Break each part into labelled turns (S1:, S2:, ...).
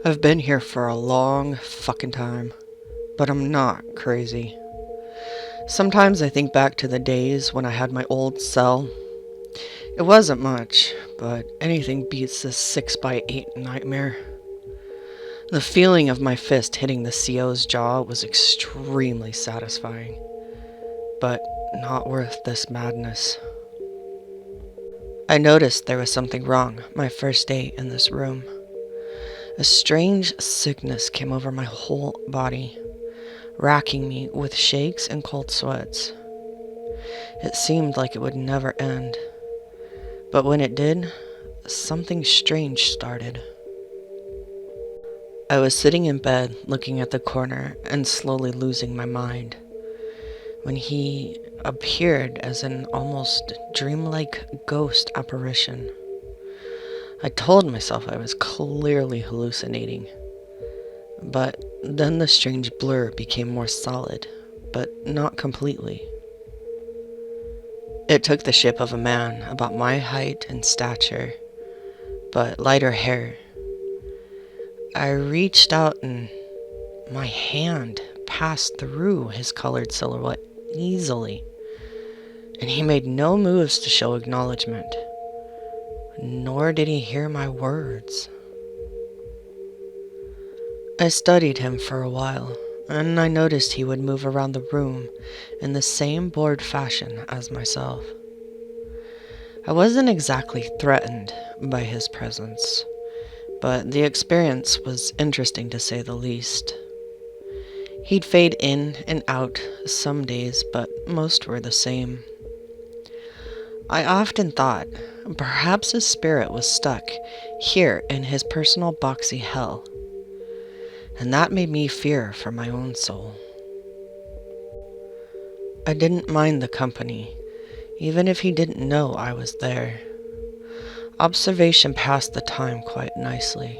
S1: I've been here for a long fucking time, but I'm not crazy. Sometimes I think back to the days when I had my old cell. It wasn't much, but anything beats this 6x8 nightmare. The feeling of my fist hitting the CO's jaw was extremely satisfying, but not worth this madness. I noticed there was something wrong my first day in this room. A strange sickness came over my whole body, racking me with shakes and cold sweats. It seemed like it would never end, but when it did, something strange started. I was sitting in bed looking at the corner and slowly losing my mind when he appeared as an almost dreamlike ghost apparition. I told myself I was clearly hallucinating, but then the strange blur became more solid, but not completely. It took the shape of a man about my height and stature, but lighter hair. I reached out and my hand passed through his colored silhouette easily, and he made no moves to show acknowledgement, nor did he hear my words. I studied him for a while, and I noticed he would move around the room in the same bored fashion as myself. I wasn't exactly threatened by his presence, but the experience was interesting to say the least. He'd fade in and out some days, but most were the same. I often thought perhaps his spirit was stuck here in his personal boxy hell, and that made me fear for my own soul. I didn't mind the company, even if he didn't know I was there. Observation passed the time quite nicely.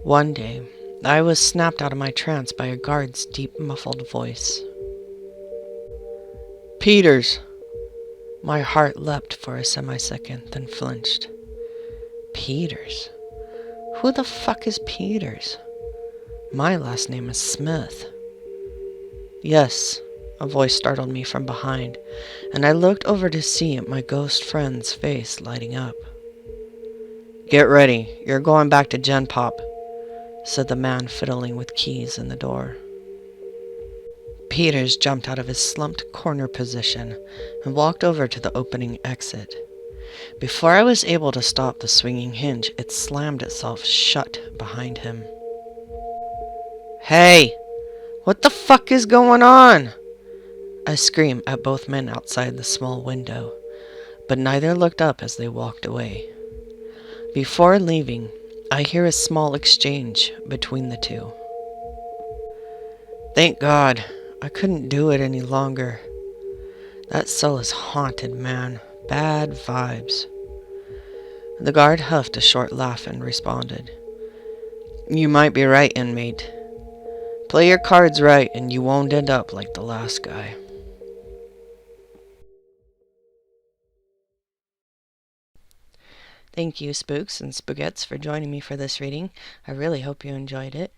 S1: One day, I was snapped out of my trance by a guard's deep, muffled voice. "Peters!" My heart leapt for a semisecond, then flinched. Peters? Who the fuck is Peters? My last name is Smith. Yes, a voice startled me from behind, and I looked over to see my ghost friend's face lighting up. "Get ready, you're going back to Gen Pop," said the man fiddling with keys in the door. Peters jumped out of his slumped corner position and walked over to the opening exit. Before I was able to stop the swinging hinge, it slammed itself shut behind him. "Hey! What the fuck is going on?" I screamed at both men outside the small window, but neither looked up as they walked away. Before leaving, I hear a small exchange between the two. "Thank God, I couldn't do it any longer. That cell is haunted, man. Bad vibes." The guard huffed a short laugh and responded, "You might be right, inmate. Play your cards right and you won't end up like the last guy." Thank you, spooks and spookettes, for joining me for this reading. I really hope you enjoyed it.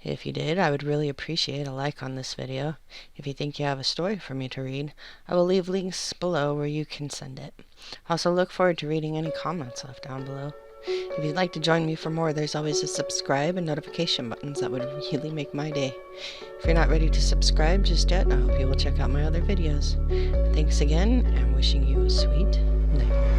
S1: If you did, I would really appreciate a like on this video. If you think you have a story for me to read, I will leave links below where you can send it. I also look forward to reading any comments left down below. If you'd like to join me for more, there's always a subscribe and notification buttons that would really make my day. If you're not ready to subscribe just yet, I hope you will check out my other videos. Thanks again, and wishing you a sweet night.